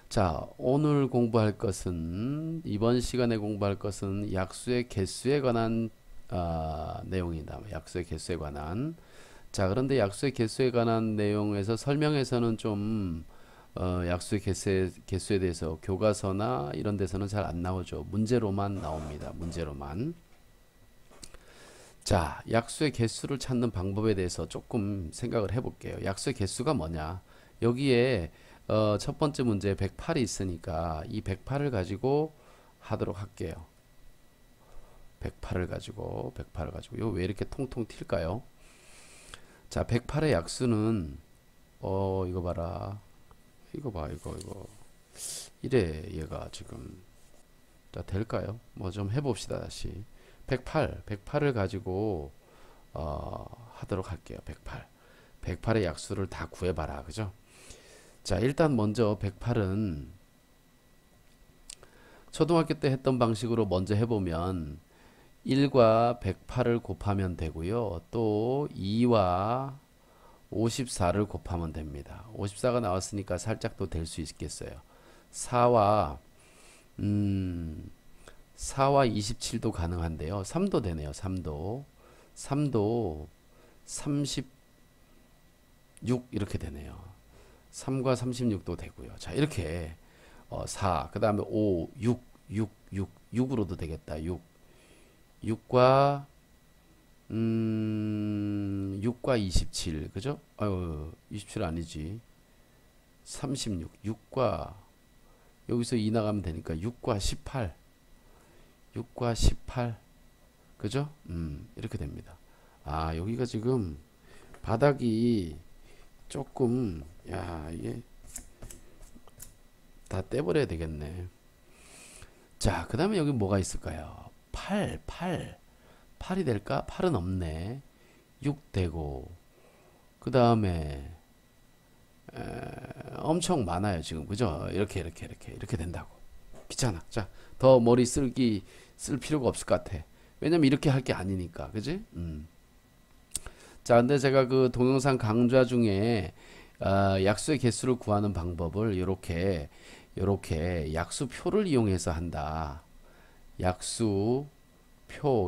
자, 오늘 공부할 것은, 이번 시간에 공부할 것은 약수의 개수에 관한 내용이다. 약수의 개수에 관한. 자, 그런데 약수의 개수에 관한 내용에서 설명에서는 좀 약수의 개수에 대해서 교과서나 이런 데서는 잘 안 나오죠. 문제로만 나옵니다. 문제로만. 자, 약수의 개수를 찾는 방법에 대해서 조금 생각을 해볼게요. 약수의 개수가 뭐냐? 여기에 첫 번째 문제에 108이 있으니까 이 108을 가지고 하도록 할게요. 108을 가지고 이거 왜 이렇게 통통 튈까요? 자, 108의 약수는 이거 봐라. 이거 봐, 이거. 이래 얘가 지금. 자, 될까요? 뭐 좀 해봅시다 다시. 108을 가지고 하도록 할게요. 108의 약수를 다 구해봐라. 그죠? 자, 일단 먼저 108은 초등학교 때 했던 방식으로 먼저 해보면 1과 108을 곱하면 되고요. 또 2와 54를 곱하면 됩니다. 54가 나왔으니까 살짝 또 될 수 있겠어요. 4와 4와 27도 가능한데요. 3도 되네요. 3도 36 이렇게 되네요. 3과 36도 되고요. 자, 이렇게 4, 그 다음에 5, 6으로도 되겠다. 6과 6과 27, 그죠? 아유, 27 아니지. 36, 6과 여기서 2 나가면 되니까 6과 18, 그죠? 이렇게 됩니다. 아, 여기가 지금 바닥이 조금, 야, 이게 다 떼버려야 되겠네. 자, 그 다음에 여기 뭐가 있을까요? 8이 될까? 8은 없네. 6 되고, 그 다음에 엄청 많아요 지금, 그죠? 이렇게 된다고. 귀찮아. 자, 더 머리 쓸 필요가 없을 것 같아. 왜냐면 이렇게 할 게 아니니까, 그지? 자, 근데 제가 그 동영상 강좌 중에 약수의 개수를 구하는 방법을 이렇게 약수표를 이용해서 한다. 약수표,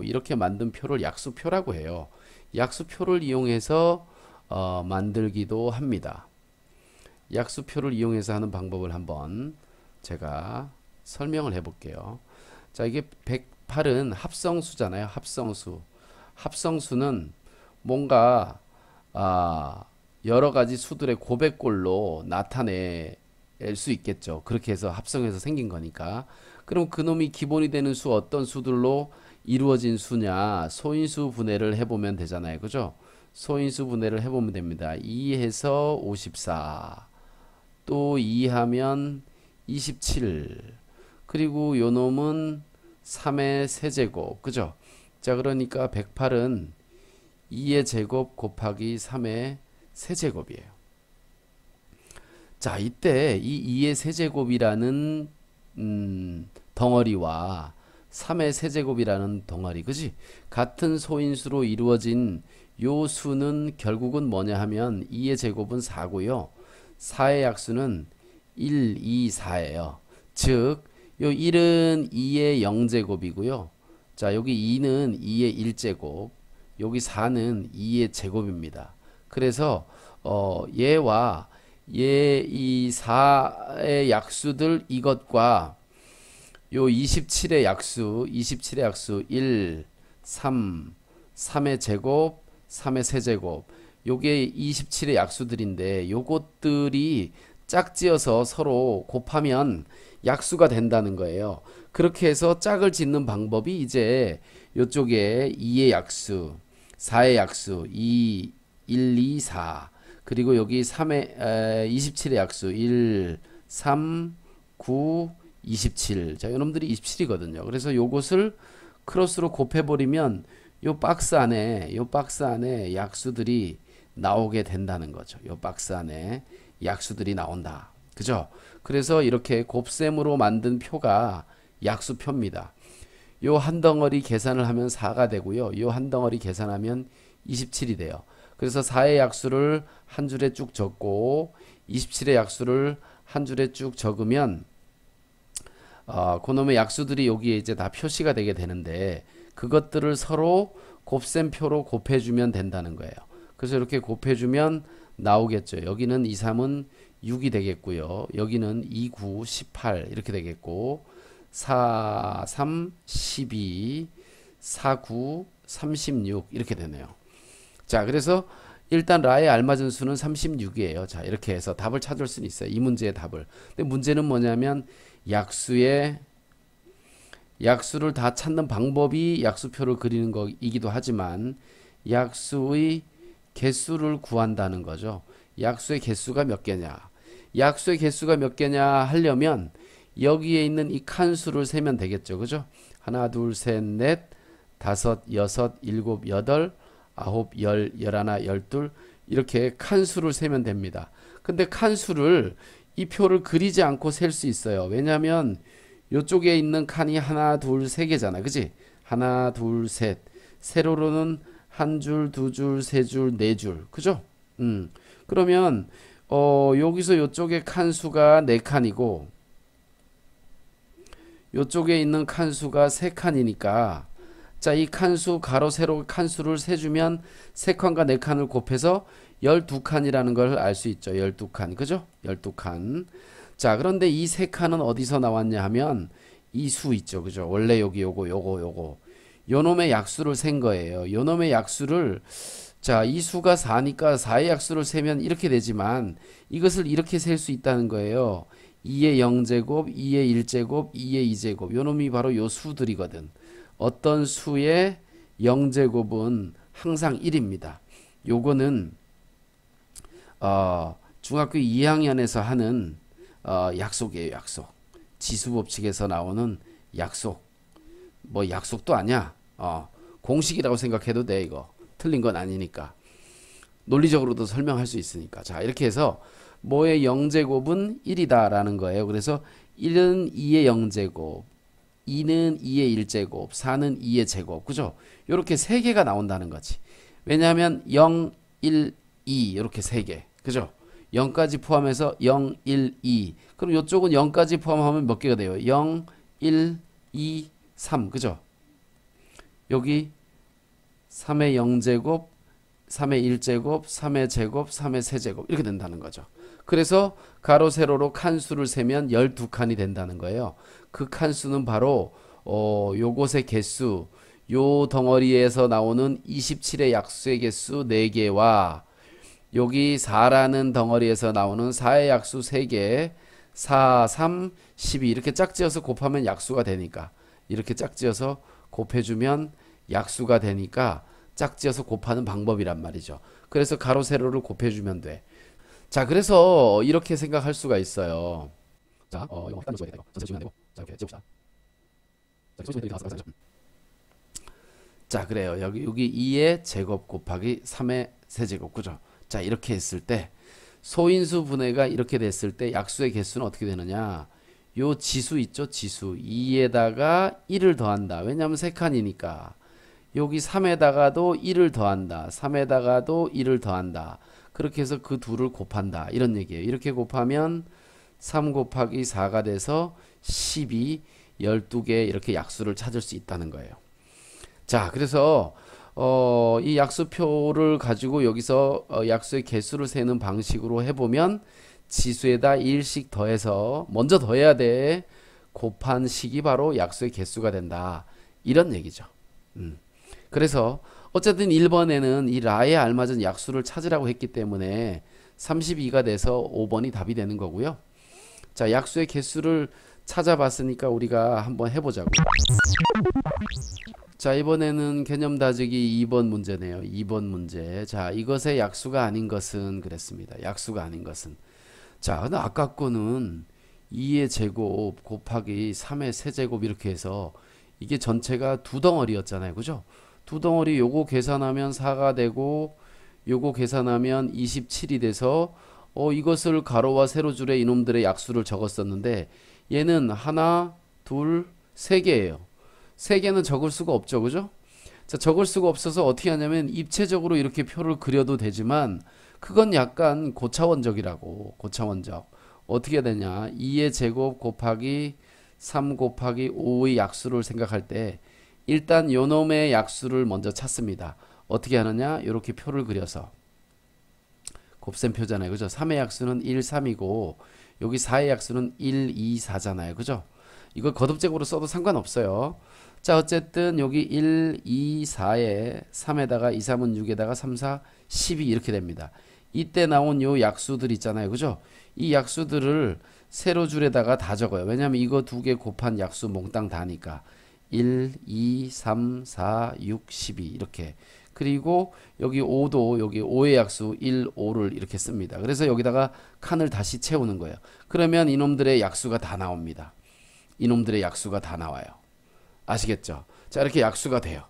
이렇게 만든 표를 약수표라고 해요. 약수표를 이용해서 만들기도 합니다. 약수표를 이용해서 하는 방법을 한번 제가 설명을 해볼게요. 자, 이게 108은 합성수잖아요. 합성수는 뭔가 여러 가지 수들의 고백꼴로 나타낼 수 있겠죠. 그렇게 해서 합성해서 생긴 거니까. 그럼 그놈이 기본이 되는 수, 어떤 수들로 이루어진 수냐, 소인수 분해를 해보면 되잖아요. 그죠? 소인수 분해를 해보면 됩니다. 2해서 54, 또 2하면 27, 그리고 요 놈은 3의 세제곱, 그죠? 자, 그러니까 108은 2의 제곱 곱하기 3의 세제곱이에요. 자, 이때 이 2의 세제곱이라는 덩어리와 3의 세제곱이라는 덩어리, 그지? 같은 소인수로 이루어진 요 수는 결국은 뭐냐 하면 2의 제곱은 4고요. 4의 약수는 1, 2, 4예요. 즉, 요 1은 2의 0제곱이고요. 자, 여기 2는 2의 1제곱, 여기 4는 2의 제곱입니다. 그래서 얘와 이 4의 약수들 이것과 요 27의 약수 1, 3의 제곱, 3의 세제곱, 요게 27의 약수들인데 요것들이 짝지어서 서로 곱하면 약수가 된다는 거예요. 그렇게 해서 짝을 짓는 방법이 이제 요쪽에 2의 약수, 4의 약수, 2, 1, 2, 4, 그리고 여기 27의 약수 1, 3, 9, 27. 자, 이놈들이 27이거든요. 그래서 요것을 크로스로 곱해버리면 요 박스 안에 약수들이 나오게 된다는 거죠. 요 박스 안에 약수들이 나온다. 그죠? 그래서 이렇게 곱셈으로 만든 표가 약수표입니다. 요 한 덩어리 계산을 하면 4가 되고요. 요 한 덩어리 계산하면 27이 돼요. 그래서 4의 약수를 한 줄에 쭉 적고 27의 약수를 한 줄에 쭉 적으면 그놈의 약수들이 여기에 이제 다 표시가 되게 되는데 그것들을 서로 곱셈표로 곱해주면 된다는 거예요. 그래서 이렇게 곱해주면 나오겠죠. 여기는 2, 3은 6이 되겠고요. 여기는 2, 9, 18 이렇게 되겠고 4, 3, 12, 4, 9, 36 이렇게 되네요. 자, 그래서 일단 라에 알맞은 수는 36이에요. 자, 이렇게 해서 답을 찾을 수는 있어요. 이 문제의 답을. 근데 문제는 뭐냐면 약수를 다 찾는 방법이 약수표를 그리는 거이기도 하지만 약수의 개수를 구한다는 거죠. 약수의 개수가 몇 개냐? 약수의 개수가 몇 개냐 하려면 여기에 있는 이 칸수를 세면 되겠죠. 그죠? 하나, 둘, 셋, 넷, 다섯, 여섯, 일곱, 여덟, 아홉, 열, 열하나, 열둘 이렇게 칸수를 세면 됩니다. 근데 칸수를 이 표를 그리지 않고 셀 수 있어요. 왜냐하면 이쪽에 있는 칸이 하나, 둘, 세 개잖아. 그지? 하나, 둘, 셋. 세로로는 한 줄, 두 줄, 세 줄, 네 줄. 그죠? 그러면 여기서 이쪽에 칸수가 네 칸이고 이쪽에 있는 칸수가 세 칸이니까 자, 이 칸수 가로 세로 칸수를 세주면 세 칸과 네 칸을 곱해서 12칸이라는 걸 알 수 있죠. 12칸. 그죠? 12칸. 자, 그런데 이 세 칸은 어디서 나왔냐 하면 이 수 있죠. 그죠? 원래 여기 요거 요 놈의 약수를 센 거예요. 요 놈의 약수를 자, 이 수가 4니까 4의 약수를 세면 이렇게 되지만 이것을 이렇게 셀 수 있다는 거예요. 2의 0제곱, 2의 1제곱, 2의 2제곱. 요 놈이 바로 요 수들이거든. 어떤 수의 0제곱은 항상 1입니다. 요거는 중학교 2학년에서 하는 약속이에요. 약속. 지수법칙에서 나오는 약속. 뭐 약속도 아니야. 공식이라고 생각해도 돼. 이거 틀린 건 아니니까. 논리적으로도 설명할 수 있으니까. 자, 이렇게 해서 뭐의 0제곱은 1이다 라는 거예요. 그래서 1은 2의 0제곱, 2는 2의 1제곱, 4는 2의 제곱. 그죠? 이렇게 세 개가 나온다는 거지. 왜냐하면 0, 1, 2 이렇게 세 개. 그죠? 0까지 포함해서 0, 1, 2. 그럼 이쪽은 0까지 포함하면 몇 개가 돼요? 0, 1, 2, 3. 그죠? 여기 3의 0제곱, 3의 1제곱, 3의 제곱, 3의 세제곱 이렇게 된다는 거죠. 그래서 가로 세로로 칸수를 세면 12칸이 된다는 거예요. 그 칸수는 바로 요것의 개수, 요 덩어리에서 나오는 27의 약수의 개수 4개와 여기 4라는 덩어리에서 나오는 4의 약수 3개, 4, 3, 12 이렇게 짝지어서 곱하면 약수가 되니까 이렇게 짝지어서 곱해주면 약수가 되니까 짝지어서 곱하는 방법이란 말이죠. 그래서 가로 세로를 곱해주면 돼. 자, 그래서 이렇게 생각할 수가 있어요. 자, 이거 딴 써야 되고 전체 지우면 안 되고 자, 이렇게 지웁시다. 자, 소수들이 다 써가지고 자, 그래요. 여기 2의 제곱 곱하기 3의 세제곱. 그죠? 자, 이렇게 했을 때 소인수 분해가 이렇게 됐을 때 약수의 개수는 어떻게 되느냐? 요 지수 있죠? 지수 2에다가 1을 더한다. 왜냐하면 세 칸이니까. 여기 3에다가도 1을 더한다. 3에다가도 1을 더한다. 그렇게 해서 그 둘을 곱한다. 이런 얘기예요. 이렇게 곱하면 3 곱하기 4가 돼서 12, 12개 이렇게 약수를 찾을 수 있다는 거예요. 자, 그래서 이 약수표를 가지고 여기서 약수의 개수를 세는 방식으로 해보면 지수에다 1씩 더해서 먼저 더해야 돼. 곱한 식이 바로 약수의 개수가 된다. 이런 얘기죠. 그래서 어쨌든 1번에는 이 라에 알맞은 약수를 찾으라고 했기 때문에 32가 돼서 5번이 답이 되는 거고요. 자, 약수의 개수를 찾아봤으니까 우리가 한번 해보자고. 자, 이번에는 개념 다지기 2번 문제네요. 2번 문제. 자, 이것의 약수가 아닌 것은 그랬습니다. 약수가 아닌 것은. 자, 근데 아까 거는 2의 제곱 곱하기 3의 세제곱 이렇게 해서 이게 전체가 두 덩어리였잖아요. 그죠? 두 덩어리 요거 계산하면 4가 되고 요거 계산하면 27이 돼서 이것을 가로와 세로줄에 이놈들의 약수를 적었었는데 얘는 하나, 둘, 세 개예요. 세 개는 적을 수가 없죠. 그죠? 자, 적을 수가 없어서 어떻게 하냐면 입체적으로 이렇게 표를 그려도 되지만 그건 약간 고차원적이라고. 고차원적. 어떻게 해야 되냐? 2의 제곱 곱하기 3 곱하기 5의 약수를 생각할 때 일단 요놈의 약수를 먼저 찾습니다. 어떻게 하느냐? 이렇게 표를 그려서 곱셈 표잖아요. 그죠? 3의 약수는 1, 3이고 여기 4의 약수는 1, 2, 4잖아요. 그죠? 이걸 거듭적으로 써도 상관없어요. 자, 어쨌든 여기 1, 2, 4에 3에다가 2, 3은 6에다가 3, 4, 12 이렇게 됩니다. 이때 나온 요 약수들 있잖아요. 그죠? 이 약수들을 세로 줄에다가 다 적어요. 왜냐면 이거 두 개 곱한 약수 몽땅 다니까 1, 2, 3, 4, 6, 12 이렇게. 그리고 여기 5도 여기 5의 약수 1, 5를 이렇게 씁니다. 그래서 여기다가 칸을 다시 채우는 거예요. 그러면 이놈들의 약수가 다 나옵니다. 이놈들의 약수가 다 나와요. 아시겠죠? 자, 이렇게 약수가 돼요.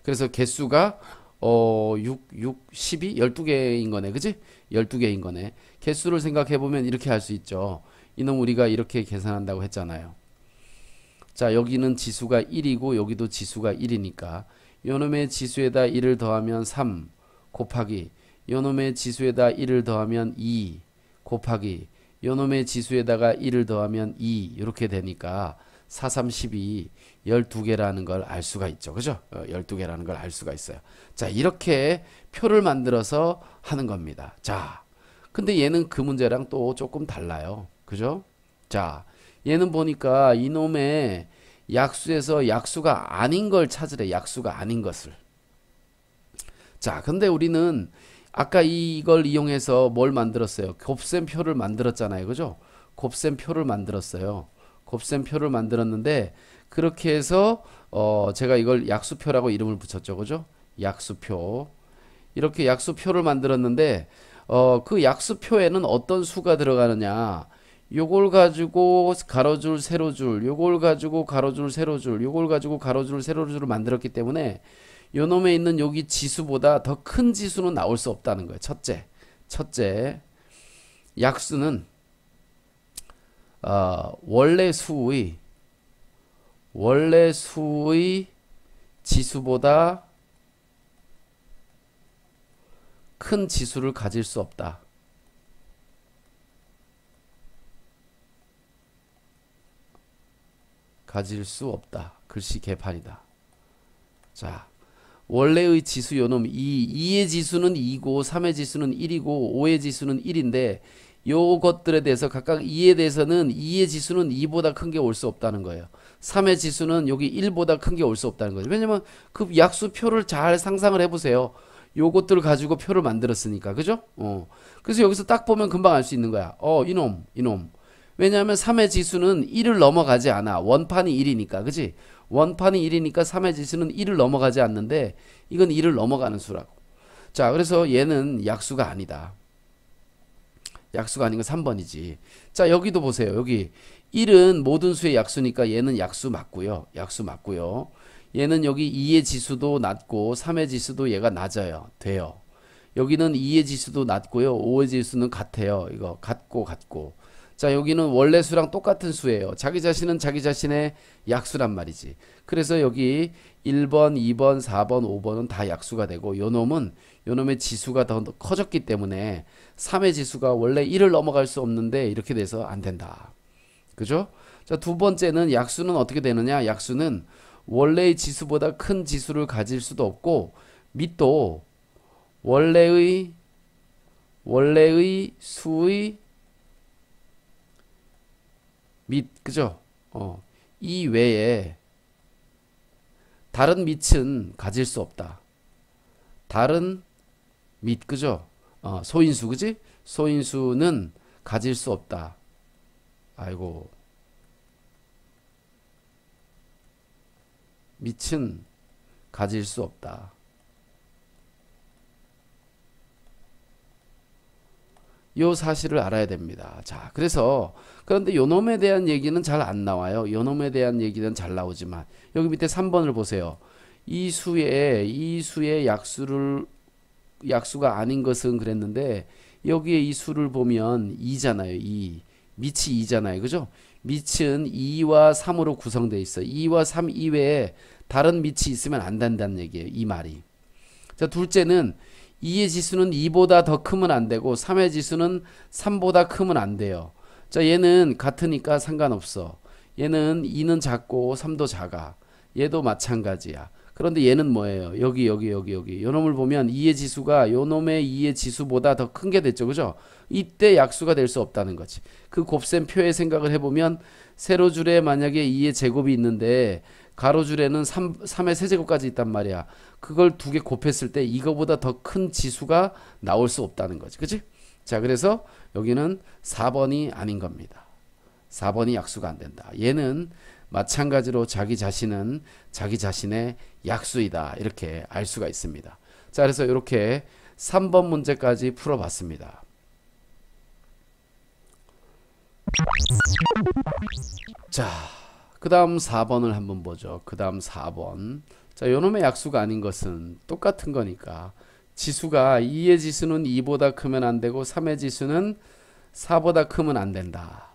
그래서 개수가 6, 12, 12개인 거네. 그지? 12개인 거네. 개수를 생각해 보면 이렇게 할 수 있죠. 이놈 우리가 이렇게 계산한다고 했잖아요. 자, 여기는 지수가 1이고 여기도 지수가 1이니까 요놈의 지수에다 1을 더하면 3 곱하기 요놈의 지수에다 1을 더하면 2 곱하기 요놈의 지수에다가 1을 더하면 2 이렇게 되니까 4, 3, 12 12개라는 걸 알 수가 있죠. 그죠? 12개라는 걸 알 수가 있어요. 자, 이렇게 표를 만들어서 하는 겁니다. 자, 근데 얘는 그 문제랑 또 조금 달라요. 그죠? 자, 얘는 보니까 이놈의 약수에서 약수가 아닌 걸 찾으래. 약수가 아닌 것을. 자, 근데 우리는 아까 이걸 이용해서 뭘 만들었어요? 곱셈표를 만들었잖아요. 그죠? 곱셈표를 만들었어요. 곱셈표를 만들었는데 그렇게 해서 제가 이걸 약수표라고 이름을 붙였죠. 그죠? 약수표. 이렇게 약수표를 만들었는데 그 약수표에는 어떤 수가 들어가느냐? 요걸 가지고 가로줄, 세로줄, 요걸 가지고 가로줄, 세로줄, 요걸 가지고 가로줄, 세로줄을 만들었기 때문에 요놈에 있는 여기 지수보다 더 큰 지수는 나올 수 없다는 거예요. 첫째, 약수는 원래 수의 지수보다 큰 지수를 가질 수 없다. 가질 수 없다. 글씨 개판이다. 자, 원래의 지수 요놈 2의 지수는 2고 3의 지수는 1이고 5의 지수는 1인데 요것들에 대해서 각각 2에 대해서는 2의 지수는 2보다 큰 게 올 수 없다는 거예요. 3의 지수는 여기 1보다 큰 게 올 수 없다는 거죠. 왜냐면 그 약수표를 잘 상상을 해보세요. 요것들을 가지고 표를 만들었으니까. 그죠? 그래서 여기서 딱 보면 금방 알 수 있는 거야. 이놈. 왜냐하면 3의 지수는 1을 넘어가지 않아. 원판이 1이니까. 그지? 원판이 1이니까 3의 지수는 1을 넘어가지 않는데 이건 1을 넘어가는 수라고. 자, 그래서 얘는 약수가 아니다. 약수가 아닌 건 3번이지. 자, 여기도 보세요. 여기 1은 모든 수의 약수니까 얘는 약수 맞고요. 약수 맞고요. 얘는 여기 2의 지수도 낮고 3의 지수도 얘가 낮아요. 돼요. 여기는 2의 지수도 낮고요. 5의 지수는 같아요. 이거 같고. 자, 여기는 원래 수랑 똑같은 수예요. 자기 자신은 자기 자신의 약수란 말이지. 그래서 여기 1번, 2번, 4번, 5번은 다 약수가 되고 요놈의 지수가 더 커졌기 때문에 3의 지수가 원래 1을 넘어갈 수 없는데 이렇게 돼서 안 된다. 그죠? 자, 두 번째는 약수는 어떻게 되느냐? 약수는 원래의 지수보다 큰 지수를 가질 수도 없고 밑도 원래의 수의 밑, 그죠? 이 외에 다른 밑은 가질 수 없다. 다른 밑, 그죠? 소인수, 그지? 소인수는 가질 수 없다. 아이고. 밑은 가질 수 없다. 요 사실을 알아야 됩니다. 자, 그런데 요놈에 대한 얘기는 잘 안 나와요. 요놈에 대한 얘기는 잘 나오지만 여기 밑에 3번을 보세요. 이 수의 약수가 아닌 것은 그랬는데 여기에 이 수를 보면 2잖아요. 2. 밑이 2잖아요. 그죠? 밑은 2와 3으로 구성되어 있어. 2와 3 이외에 다른 밑이 있으면 안 된다는 얘기예요. 이 말이. 자, 둘째는 2의 지수는 2보다 더 크면 안 되고 3의 지수는 3보다 크면 안 돼요. 자, 얘는 같으니까 상관없어. 얘는 2는 작고 3도 작아. 얘도 마찬가지야. 그런데 얘는 뭐예요? 여기. 요 놈을 보면 2의 지수가 요 놈의 2의 지수보다 더 큰 게 됐죠. 그죠? 이때 약수가 될 수 없다는 거지. 그 곱셈 표의 생각을 해보면 세로줄에 만약에 2의 제곱이 있는데 가로줄에는 3의 세제곱까지 있단 말이야. 그걸 두 개 곱했을 때 이거보다 더 큰 지수가 나올 수 없다는 거지. 그치? 자, 그래서 여기는 4번이 아닌 겁니다. 4번이 약수가 안 된다. 얘는 마찬가지로 자기 자신은 자기 자신의 약수이다. 이렇게 알 수가 있습니다. 자, 그래서 이렇게 3번 문제까지 풀어봤습니다. 자, 그 다음 4번을 한번 보죠. 그 다음 4번. 자, 요놈의 약수가 아닌 것은 똑같은 거니까 지수가 2의 지수는 2보다 크면 안 되고 3의 지수는 4보다 크면 안 된다.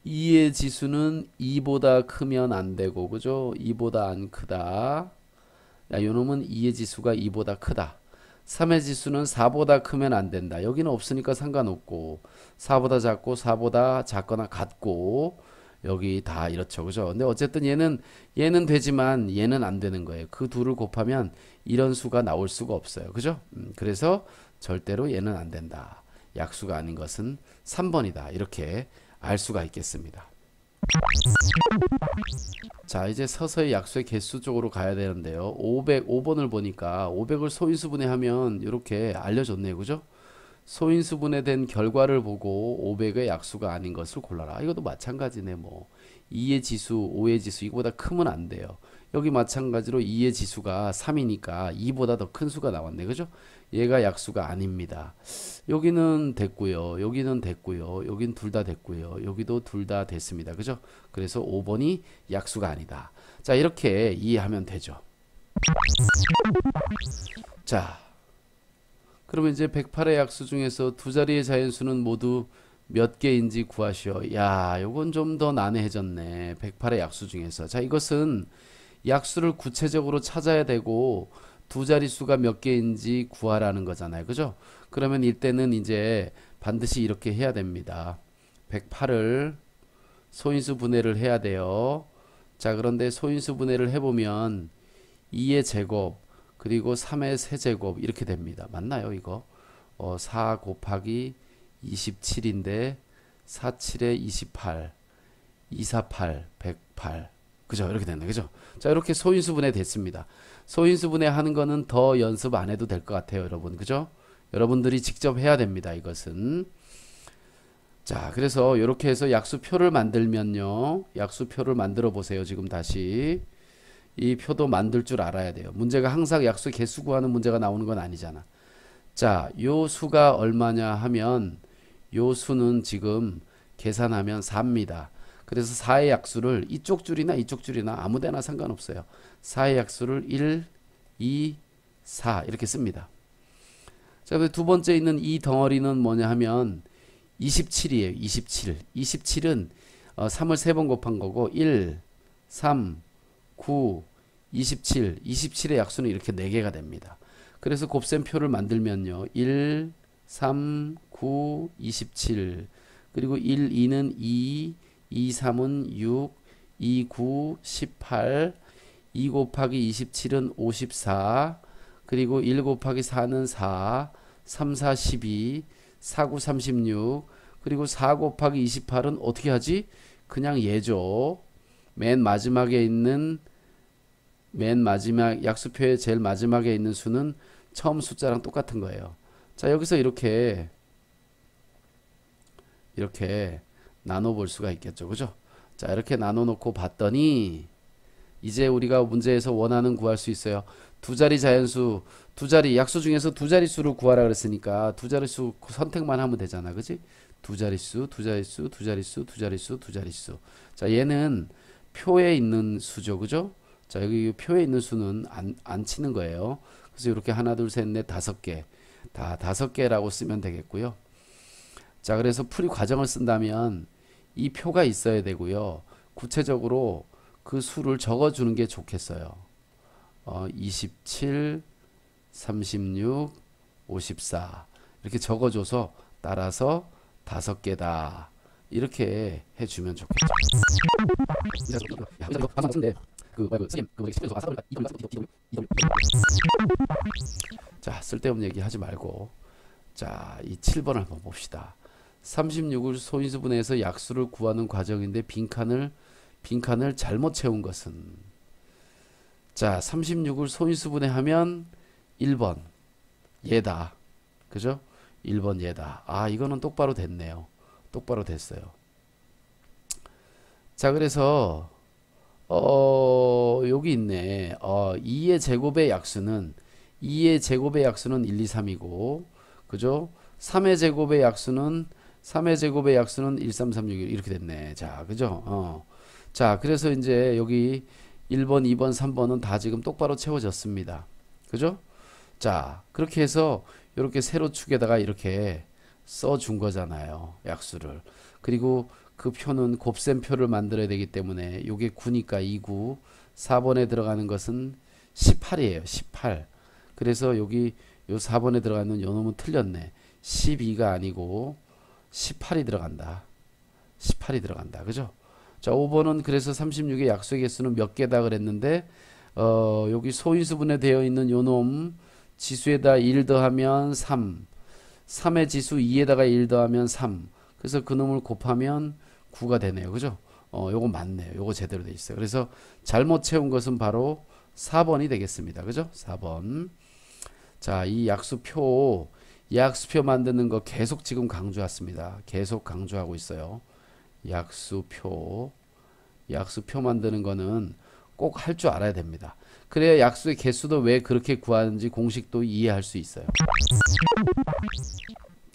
2의 지수는 2보다 크면 안 되고, 그죠? 2보다 안 크다. 야, 요놈은 2의 지수가 2보다 크다. 3의 지수는 4보다 크면 안 된다. 여기는 없으니까 상관없고 4보다 작고 4보다 작거나 같고 여기 다 이렇죠. 그죠? 근데 어쨌든 얘는 되지만 얘는 안 되는 거예요. 그 둘을 곱하면 이런 수가 나올 수가 없어요. 그죠? 그래서 절대로 얘는 안 된다. 약수가 아닌 것은 3번이다. 이렇게 알 수가 있겠습니다. 자, 이제 서서히 약수의 개수 쪽으로 가야 되는데요. 500번을 보니까 500을 소인수분해 하면 이렇게 알려줬네요. 그죠? 소인수분해 된 결과를 보고 500의 약수가 아닌 것을 골라라. 이것도 마찬가지네. 뭐 2의 지수, 5의 지수 이거보다 크면 안 돼요. 여기 마찬가지로 2의 지수가 3이니까 2보다 더 큰 수가 나왔네. 그죠? 얘가 약수가 아닙니다. 여기는 됐고요. 여기는 됐고요. 여긴 둘 다 됐고요. 여기도 둘 다 됐습니다. 그죠? 그래서 5번이 약수가 아니다. 자, 이렇게 이해하면 되죠. 자, 그러면 이제 108의 약수 중에서 두 자리의 자연수는 모두 몇 개인지 구하시오. 야, 요건 좀 더 난해해졌네. 108의 약수 중에서. 자, 이것은 약수를 구체적으로 찾아야 되고 두 자릿수가 몇 개인지 구하라는 거잖아요. 그죠? 그러면 이때는 이제 반드시 이렇게 해야 됩니다. 108을 소인수 분해를 해야 돼요. 자, 그런데 소인수 분해를 해보면 2의 제곱 그리고 3의 세제곱 이렇게 됩니다. 맞나요 이거? 4 곱하기 27인데 4, 7에 28 248 108 그죠? 이렇게 됐네. 그죠? 자, 이렇게 소인수분해 됐습니다. 소인수분해 하는 거는 더 연습 안 해도 될 것 같아요, 여러분. 그죠? 여러분들이 직접 해야 됩니다, 이것은. 자, 그래서 이렇게 해서 약수표를 만들면요. 약수표를 만들어 보세요, 지금 다시. 이 표도 만들 줄 알아야 돼요. 문제가 항상 약수 개수 구하는 문제가 나오는 건 아니잖아. 자, 요 수가 얼마냐 하면 요 수는 지금 계산하면 4입니다. 그래서 4의 약수를 이쪽 줄이나 이쪽 줄이나 아무 데나 상관없어요. 4의 약수를 1, 2, 4 이렇게 씁니다. 자, 두 번째 있는 이 덩어리는 뭐냐 하면 27이에요. 27. 27은 3을 3번 곱한 거고 1, 3, 9, 27. 27의 약수는 이렇게 4개가 됩니다. 그래서 곱셈표를 만들면요. 1, 3, 9, 27 그리고 1, 2는 2, 2, 3은 6, 2, 9, 18 2 곱하기 27은 54 그리고 1 곱하기 4는 4 3, 4, 12 4, 9, 36 그리고 4 곱하기 28은 어떻게 하지? 그냥 얘죠. 맨 마지막에 있는 약수표의 제일 마지막에 있는 수는 처음 숫자랑 똑같은 거예요. 자, 여기서 이렇게 나눠 볼 수가 있겠죠. 그죠? 자, 이렇게 나눠 놓고 봤더니 이제 우리가 문제에서 원하는 구할 수 있어요. 두 자리 자연수, 두 자리 약수 중에서 두 자릿수를 구하라 그랬으니까 두 자릿수 선택만 하면 되잖아. 그지? 두 자릿수, 두 자릿수, 두 자릿수, 두 자릿수, 두 자릿수. 자, 얘는 표에 있는 수죠. 그죠? 자, 여기 표에 있는 수는 안 치는 거예요. 그래서 이렇게 하나, 둘, 셋, 넷, 5개. 다 5개라고 쓰면 되겠고요. 자, 그래서 풀이 과정을 쓴다면 이 표가 있어야 되고요. 구체적으로 그 수를 적어주는 게 좋겠어요. 27, 36, 54 이렇게 적어줘서 따라서 5개다. 이렇게 해주면 좋겠죠. 자, 쓸데없는 얘기 하지 말고 자, 이 7번을 한번 봅시다. 36을 소인수분해해서 약수를 구하는 과정인데 빈칸을 잘못 채운 것은 자, 36을 소인수분해하면 1번 얘다. 그죠? 1번 얘다. 아, 이거는 똑바로 됐네요. 똑바로 됐어요. 자, 그래서 여기 있네. 2의 제곱의 약수는 1, 2, 3이고 그죠? 3의 제곱의 약수는 1, 3, 3, 6 이렇게 됐네. 자, 그죠? 자, 그래서 이제 여기 1번, 2번, 3번은 다 지금 똑바로 채워졌습니다. 그죠? 자, 그렇게 해서 이렇게 세로 축에다가 이렇게 써준 거잖아요. 약수를. 그리고 그 표는 곱셈 표를 만들어야 되기 때문에 이게 9니까 2구 4번에 들어가는 것은 18이에요. 18. 그래서 여기 요 4번에 들어가는 요 놈은 틀렸네. 12가 아니고 18이 들어간다. 18이 들어간다. 그죠? 자, 5번은 그래서 36의 약수의 개수는 몇 개다 그랬는데 여기 소인수분해 되어 있는 요 놈 지수에다 1 더하면 3. 3의 지수 2에다가 1 더하면 3. 그래서 그 놈을 곱하면 9가 되네요. 그죠? 요거 맞네요. 요거 제대로 돼 있어요. 그래서 잘못 채운 것은 바로 4번이 되겠습니다. 그죠? 4번. 자, 이 약수표 만드는 거 계속 지금 강조했습니다. 계속 강조하고 있어요. 약수표 만드는 거는 꼭 할 줄 알아야 됩니다. 그래야 약수의 개수도 왜 그렇게 구하는지 공식도 이해할 수 있어요.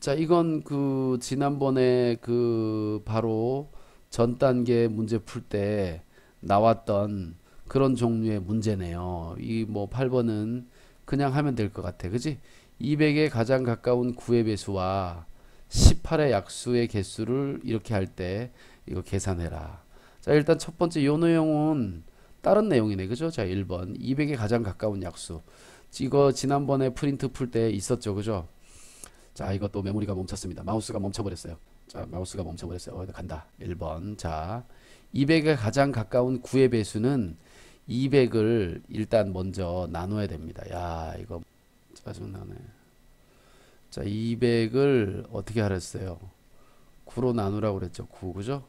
자, 이건 그 지난번에 그 바로 전 단계 문제 풀 때 나왔던 그런 종류의 문제네요. 이 뭐 8번은 그냥 하면 될 것 같아. 그지? 200에 가장 가까운 9의 배수와 18의 약수의 개수를 이렇게 할 때 이거 계산해라. 자, 일단 첫 번째 요 내용은 다른 내용이네. 그죠? 자, 1번 200에 가장 가까운 약수. 이거 지난번에 프린트 풀 때 있었죠. 그죠? 자, 이것도 메모리가 멈췄습니다. 마우스가 멈춰버렸어요. 자, 마우스가 멈춰버렸어요. 간다. 1번. 자, 200에 가장 가까운 9의 배수는 200을 일단 먼저 나눠야 됩니다. 야, 이거 짜증나네. 자, 200을 어떻게 하랬어요? 9로 나누라고 그랬죠. 9, 그죠?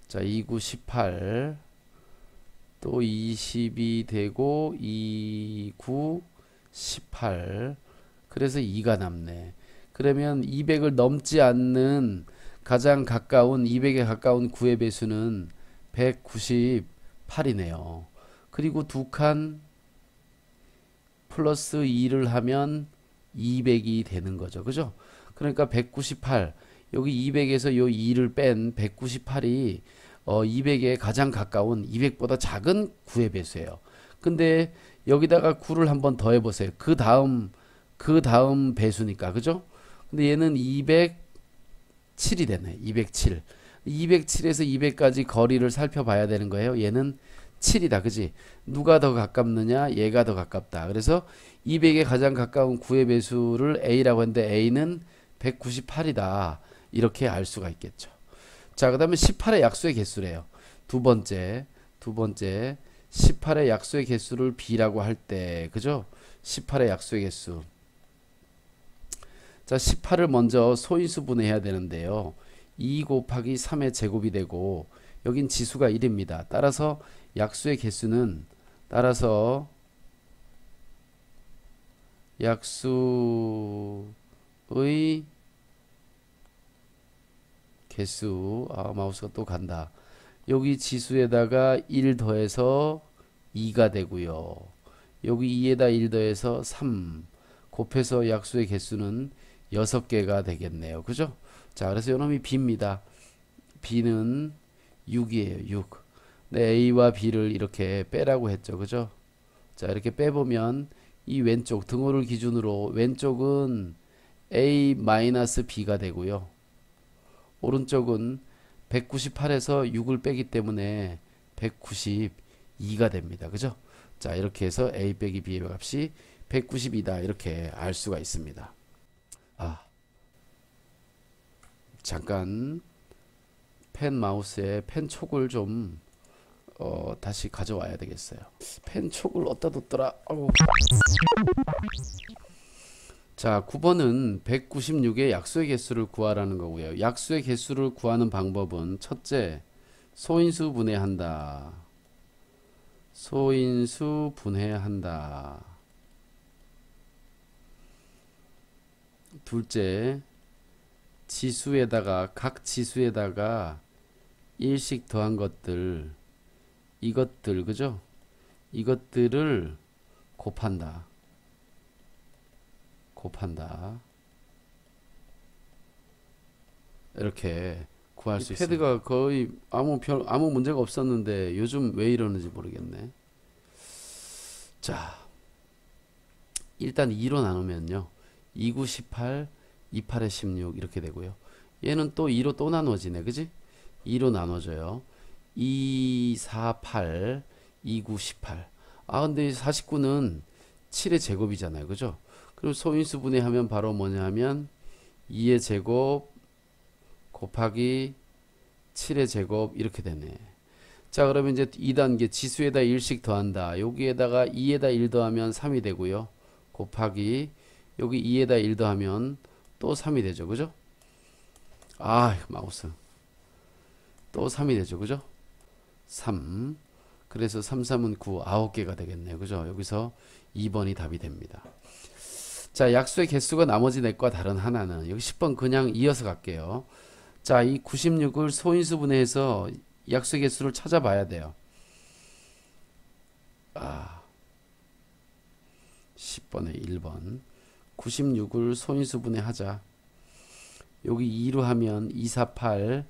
자, 2, 9, 18. 또 20이 되고 2, 9, 18. 그래서 2가 남네. 그러면 200을 넘지 않는 가장 가까운 200에 가까운 9의 배수는 198이네요. 그리고 두 칸 플러스 2를 하면 200이 되는 거죠. 그죠? 그러니까 198 여기 200에서 요 2를 뺀 198이 200에 가장 가까운 200보다 작은 9의 배수예요. 근데 여기다가 9를 한번 더 해보세요. 그 다음 배수니까. 그죠? 근데 얘는 207이 되네. 207. 207에서 200까지 거리를 살펴봐야 되는 거예요. 얘는 7이다. 그지? 누가 더 가깝느냐? 얘가 더 가깝다. 그래서 200에 가장 가까운 9의 배수를 A라고 했는데 A는 198이다. 이렇게 알 수가 있겠죠. 자, 그 다음에 18의 약수의 개수래요. 두 번째 18의 약수의 개수를 B라고 할 때, 그죠? 18의 약수의 개수. 자, 18을 먼저 소인수 분해해야 되는데요. 2 곱하기 3의 제곱이 되고 여긴 지수가 1입니다. 따라서 약수의 개수는 약수의 개수, 마우스가 또 간다. 여기 지수에다가 1 더해서 2가 되고요. 여기 2에다 1 더해서 3 곱해서 약수의 개수는 6개가 되겠네요. 그죠? 자, 그래서 요놈이 B입니다. B는 6이에요. 6. 네, A와 B를 이렇게 빼라고 했죠. 그죠? 자, 이렇게 빼보면 이 왼쪽 등호를 기준으로 왼쪽은 A-B가 되고요. 오른쪽은 198에서 6을 빼기 때문에 192가 됩니다. 그죠? 자, 이렇게 해서 a 빼기 b의 값이 192다. 이렇게 알 수가 있습니다. 잠깐 펜 마우스에 펜 촉을 좀 다시 가져와야 되겠어요. 펜 촉을 어디다 뒀더라. 자, 9번은 196의 약수의 개수를 구하라는 거고요. 약수의 개수를 구하는 방법은 첫째, 소인수 분해한다. 소인수 분해한다. 둘째, 지수에다가 각 지수에다가 1씩 더한 것들, 이것들, 그죠? 이것들을 곱한다. 이렇게 구할 수 있습니다. 패드가 거의 아무 문제가 없었는데 요즘 왜 이러는지 모르겠네. 자, 일단 2로 나누면요. 2, 9, 18, 2, 8에 16 이렇게 되고요. 얘는 또 2로 또 나눠지네. 그지? 2로 나눠져요. 2, 4, 8, 2, 9, 18. 근데 49는 7의 제곱이잖아요. 그죠? 그럼 소인수 분해하면 바로 뭐냐 하면 2의 제곱 곱하기 7의 제곱 이렇게 되네. 자, 그러면 이제 2단계 지수에다 1씩 더한다. 여기에다가 2에다 1 더하면 3이 되고요. 곱하기 여기 2에다 1 더하면 또 3이 되죠. 그죠? 마우스. 또 3이 되죠. 그죠? 3. 그래서 3, 3은 9, 9개가 되겠네요. 그죠? 여기서 2번이 답이 됩니다. 자, 약수의 개수가 나머지 넷과 다른 하나는 여기 10번 그냥 이어서 갈게요. 자, 이 96을 소인수 분해해서 약수의 개수를 찾아봐야 돼요. 10번에 1번 96을 소인수 분해하자. 여기 2로 하면 2, 4, 8,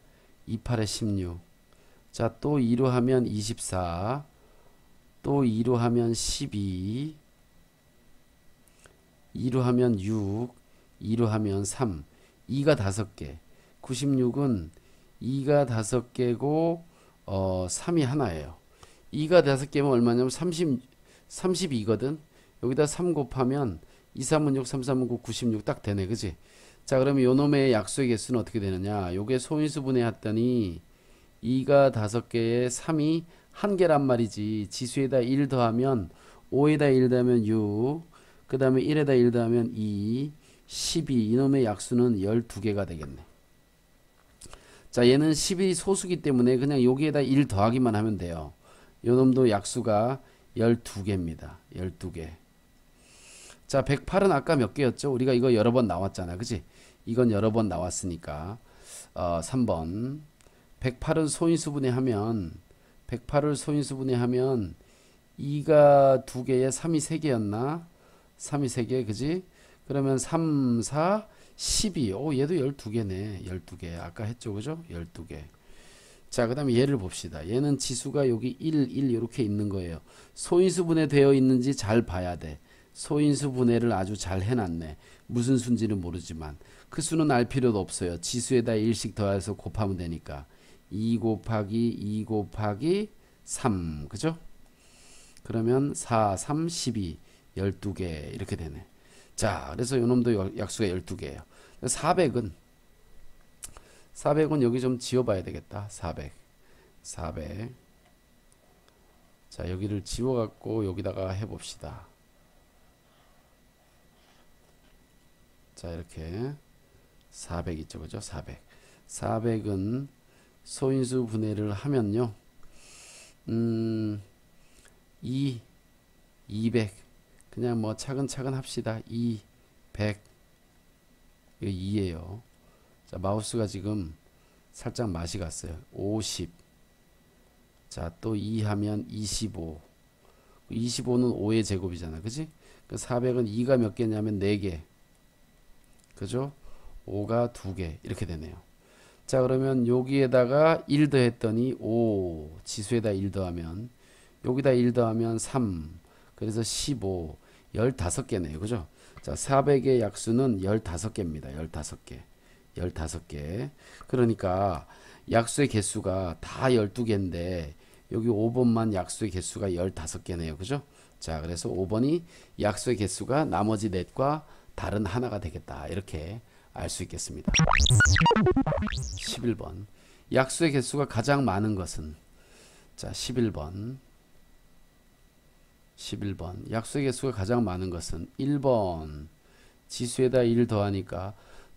2, 8에 16. 자, 또 2로 하면 24, 또 2로 하면 12, 2로 하면 6, 2로 하면 3, 2가 5개. 96은 2가 5개고 3이 하나예요. 2가 5개면 얼마냐면 32거든. 여기다 3 곱하면 2, 3은 6, 3, 3은 9, 96 딱 되네. 그지? 자, 그러면 요 놈의 약수의 개수는 어떻게 되느냐? 요게 소인수 분해했더니 2가 5개에 3이 1개란 말이지. 지수에다 1 더하면 5에다 1 더하면 6, 그 다음에 1에다 1 더하면 2, 12. 이놈의 약수는 12개가 되겠네. 자, 얘는 10이 소수기 때문에 그냥 여기에다 1 더하기만 하면 돼요. 요놈도 약수가 12개입니다. 12개. 자, 108은 아까 몇 개였죠? 우리가 이거 여러 번 나왔잖아. 그치? 이건 여러 번 나왔으니까 3번 108은 소인수 분해하면 108을 소인수 분해하면 2가 2개에 3이 3개였나? 3이 3개, 그지? 그러면 3, 4, 12. 얘도 12개네. 12개. 아까 했죠, 그죠? 12개. 자, 그 다음에 얘를 봅시다. 얘는 지수가 여기 1, 1 이렇게 있는 거예요. 소인수 분해되어 있는지 잘 봐야 돼. 소인수 분해를 아주 잘 해놨네. 무슨 수인지는 모르지만 그 수는 알 필요도 없어요. 지수에다 1씩 더해서 곱하면 되니까 2 곱하기 2 곱하기 3, 그죠? 그러면 4, 3, 12, 12개 이렇게 되네. 자, 그래서 요놈도 약수가 12개예요. 400은 여기 좀 지워봐야 되겠다. 400. 자, 여기를 지워갖고 여기다가 해봅시다. 자, 이렇게 400 있죠, 그죠? 400은 소인수 분해를 하면요, 200 그냥 뭐 차근차근 합시다. 100 이거 2예요. 자, 마우스가 지금 살짝 맛이 갔어요. 50. 자, 또 2 하면 25. 25는 5의 제곱이잖아. 그지? 그 400은 2가 몇 개냐면 4개. 그죠? 5가 2개. 이렇게 되네요. 자, 그러면 여기에다가 1 더했더니 5. 지수에다 1 더하면, 여기다 1 더하면 3. 그래서 15. 15개네요. 그죠? 자, 400의 약수는 15개입니다. 15개. 15개. 그러니까 약수의 개수가 다 12개인데 여기 5번만 약수의 개수가 15개네요. 그죠? 자, 그래서 5번이 약수의 개수가 나머지 넷과 다른 하나가 되겠다. 이렇게 알 수 있겠습니다. 11번. 약수의 개수가 가장 많은 것은? 자, 11번. 약수의 개수가 가장 많은 것은 1번. 지수에다 1 더하니까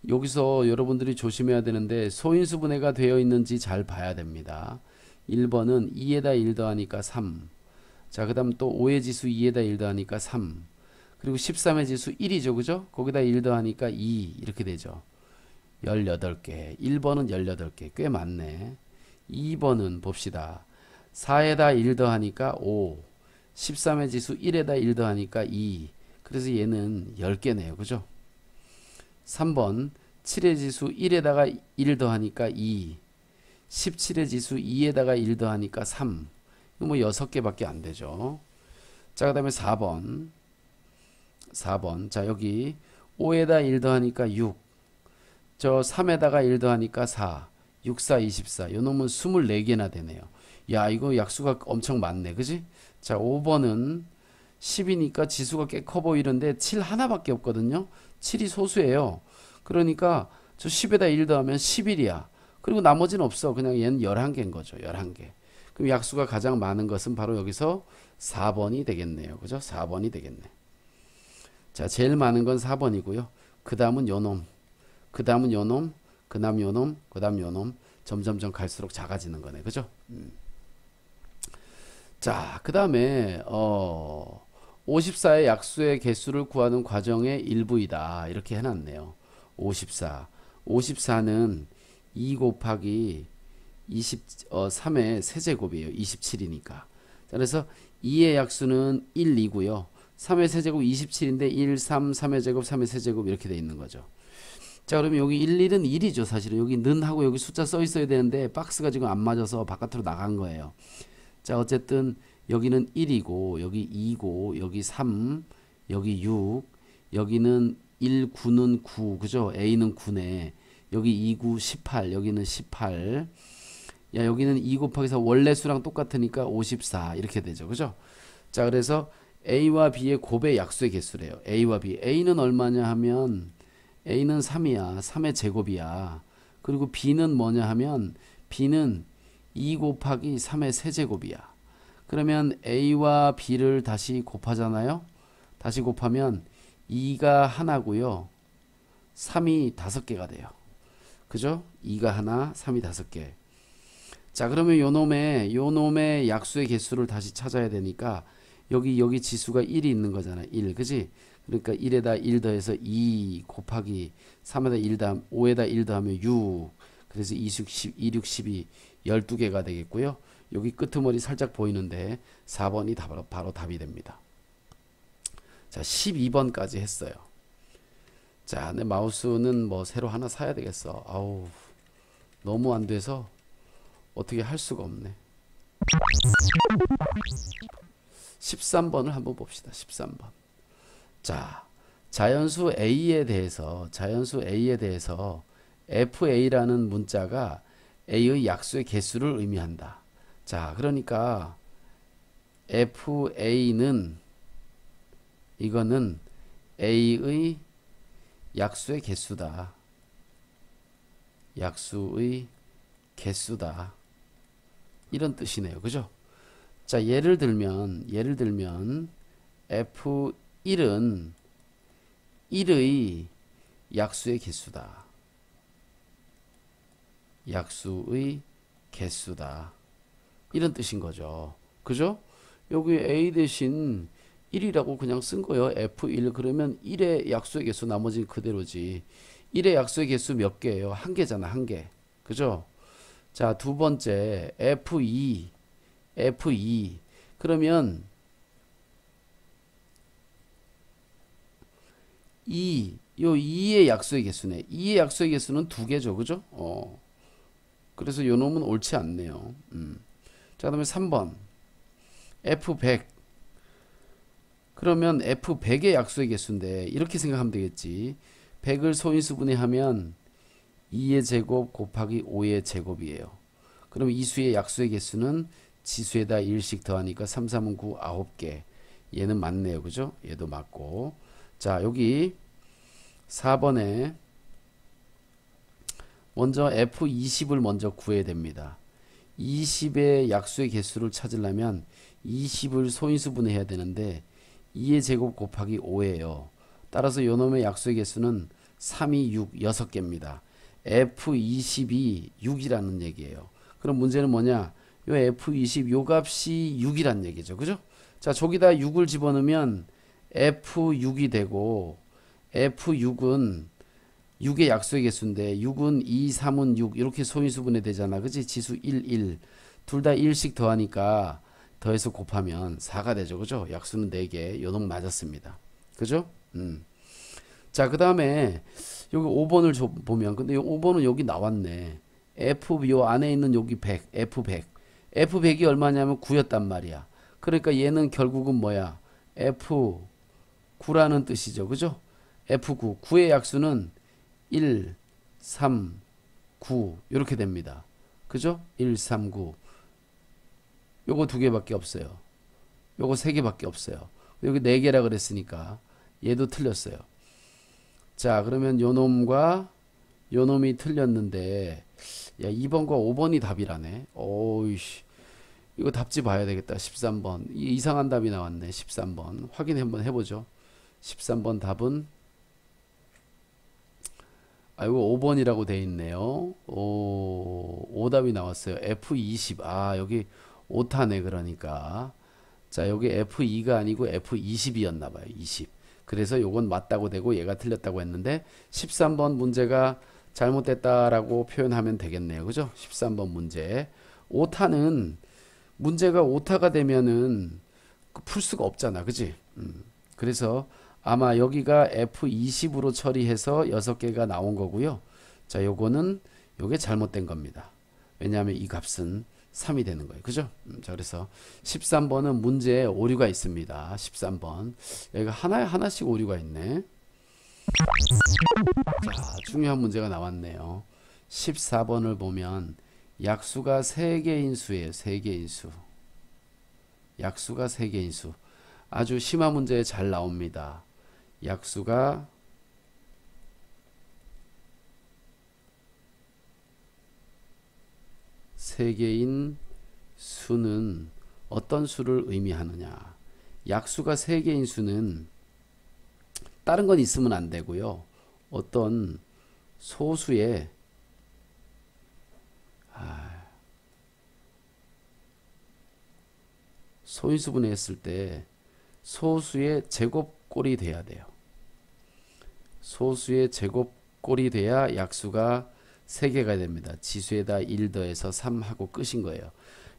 여기서 여러분들이 조심해야 되는데 소인수분해가 되어 있는지 잘 봐야 됩니다. 1번은 2에다 1 더하니까 3. 자, 그 다음 또 5의 지수 2에다 1 더하니까 3. 그리고 13의 지수 1이죠. 그죠? 거기다 1 더하니까 2 이렇게 되죠. 18개. 1번은 18개. 꽤 많네. 2번은 봅시다. 4에다 1 더하니까 5. 13의 지수 1에다 1 더하니까 2. 그래서 얘는 10개네요. 그죠? 3번 7의 지수 1에다가 1 더하니까 2. 17의 지수 2에다가 1 더하니까 3. 이거 뭐 6개밖에 안 되죠. 자, 그 다음에 4번. 자, 여기 5에다 1 더하니까 6. 저 3에다가 1 더하니까 4. 6, 4, 24. 요 놈은 24개나 되네요. 야, 이거 약수가 엄청 많네. 그지? 자, 5번은 10이니까 지수가 꽤 커 보이는데 7 하나밖에 없거든요. 7이 소수예요. 그러니까 저 10에다 1 더하면 11이야. 그리고 나머지는 없어. 그냥 얘는 11개인 거죠. 11개. 그럼 약수가 가장 많은 것은 바로 여기서 4번이 되겠네요. 그죠? 4번이 되겠네. 자, 제일 많은 건 4번이고요. 그 다음은 요놈. 그 다음은 요놈. 그 다음 요놈. 그 다음 요놈. 점점점 갈수록 작아지는 거네. 그죠? 자, 그 다음에 54의 약수의 개수를 구하는 과정의 일부이다. 이렇게 해놨네요. 54. 54는 2 곱하기 3의 세제곱이에요. 27이니까. 그래서 2의 약수는 1, 2고요. 3의 세제곱 27인데 1, 3, 3의 제곱, 3의 세제곱 이렇게 돼 있는 거죠. 자, 그러면 여기 1, 1은 1이죠. 사실은 여기 는하고 여기 숫자 써 있어야 되는데 박스가 지금 안 맞아서 바깥으로 나간 거예요. 자, 어쨌든 여기는 1이고 여기 2고 여기 3, 여기 6, 여기는 1, 9는 9, 그죠? A는 9네. 여기 2, 9, 18, 여기는 18. 야, 여기는 2 곱하기 4 원래 수랑 똑같으니까 54 이렇게 되죠. 그죠? 자, 그래서 A와 B의 곱의 약수의 개수래요. A와 B. A는 얼마냐 하면 A는 3이야. 3의 제곱이야. 그리고 B는 뭐냐 하면 B는 2 곱하기 3의 세제곱이야. 그러면 A와 B를 다시 곱하잖아요. 다시 곱하면 2가 하나고요. 3이 5개가 돼요. 그죠? 2가 하나, 3이 5개. 자, 그러면 요놈의 약수의 개수를 다시 찾아야 되니까 여기 지수가 1이 있는 거잖아. 1. 그지? 그러니까 1에다 1 더해서 2 곱하기 3에다 1 더하면 5에다 1 더하면 6. 그래서 2, 6, 12, 12개가 되겠고요. 여기 끄트머리 살짝 보이는데 4번이 바로 답이 됩니다. 자, 12번까지 했어요. 자, 내 마우스는 뭐 새로 하나 사야 되겠어. 아우, 너무 안 돼서 어떻게 할 수가 없네. 13번을 한번 봅시다. 13번. 자, 자연수 A에 대해서 FA라는 문자가 A의 약수의 개수를 의미한다. 자, 그러니까 FA는 이거는 A의 약수의 개수다. 약수의 개수다. 이런 뜻이네요. 그죠? 자, 예를 들면 F1은 1의 약수의 개수다. 약수의 개수다. 이런 뜻인 거죠. 그죠? 여기 A 대신 1이라고 그냥 쓴 거예요. F1 그러면 1의 약수의 개수 나머지는 그대로지. 1의 약수의 개수 몇 개예요? 한 개잖아. 한 개. 그죠? 자, 두 번째 F2 그러면 2의 약수의 개수네. 2의 약수의 개수는 두 개죠. 그죠? 그래서 요 놈은 옳지 않네요. 자, 그다음에 3번 F100 그러면 F100의 약수의 개수인데 이렇게 생각하면 되겠지. 100을 소인수 분해하면 2의 제곱 곱하기 5의 제곱이에요. 그럼 이 수의 약수의 개수는 지수에다 1씩 더하니까 3, 3은 9, 9개. 얘는 맞네요. 그죠? 얘도 맞고. 자, 여기 4번에 먼저 F20을 먼저 구해야 됩니다. 20의 약수의 개수를 찾으려면 20을 소인수분해 해야 되는데 2의 제곱 곱하기 5예요. 따라서 요놈의 약수의 개수는 3, 2, 6, 6개입니다. F20이 6이라는 얘기예요. 그럼 문제는 뭐냐? 요 F20 요 값이 6이란 얘기죠. 그죠? 자, 저기다 6을 집어넣으면 F6이 되고 F6은 6의 약수의 개수인데 6은 2, 3은 6 이렇게 소인수분해 되잖아. 그치? 지수 1, 1. 둘 다 1씩 더하니까 더해서 곱하면 4가 되죠. 그죠? 약수는 4개. 요놈 맞았습니다. 그죠? 자, 그 다음에 여기 5번을 보면 근데 5번은 여기 나왔네. F 요 안에 있는 여기 100, F100. F100이 얼마냐면 9였단 말이야. 그러니까 얘는 결국은 뭐야? F9라는 뜻이죠. 그죠? F9. 9의 약수는 1, 3, 9 이렇게 됩니다. 그죠? 1, 3, 9. 요거 2개밖에 없어요. 요거 3개밖에 없어요. 여기 4개라 그랬으니까 얘도 틀렸어요. 자, 그러면 요놈과 요놈이 틀렸는데 야, 2번과 5번이 답이라네. 오이씨. 이거 답지 봐야 되겠다. 13번. 이상한 답이 나왔네. 13번. 확인 한번 해보죠. 13번 답은 이거 5번이라고 돼 있네요. 오답이 나왔어요. F20. 여기 오타네 그러니까. 자, 여기 F2가 아니고 F20이었나 봐요. 20. 그래서 요건 맞다고 되고 얘가 틀렸다고 했는데 13번 문제가 잘못됐다라고 표현하면 되겠네요. 그죠? 13번 문제. 오타는 문제가 오타가 되면은 풀 수가 없잖아. 그지? 그래서 아마 여기가 F20으로 처리해서 6개가 나온 거고요. 자, 요거는 요게 잘못된 겁니다. 왜냐하면 이 값은 3이 되는 거예요. 그죠? 자, 그래서 13번은 문제에 오류가 있습니다. 13번. 여기가 하나씩 오류가 있네. 자, 중요한 문제가 나왔네요. 14번을 보면 약수가 3개인 수예요. 3개인 수. 약수가 3개인 수. 아주 심화 문제에 잘 나옵니다. 약수가 3개인 수는 어떤 수를 의미하느냐. 약수가 3개인 수는 다른 건 있으면 안 되고요. 어떤 소수의 소인수분해 했을 때 소수의 제곱꼴이 돼야 돼요. 소수의 제곱꼴이 돼야 약수가 3개가 됩니다. 지수에다 1 더해서 3하고 끝인 거예요.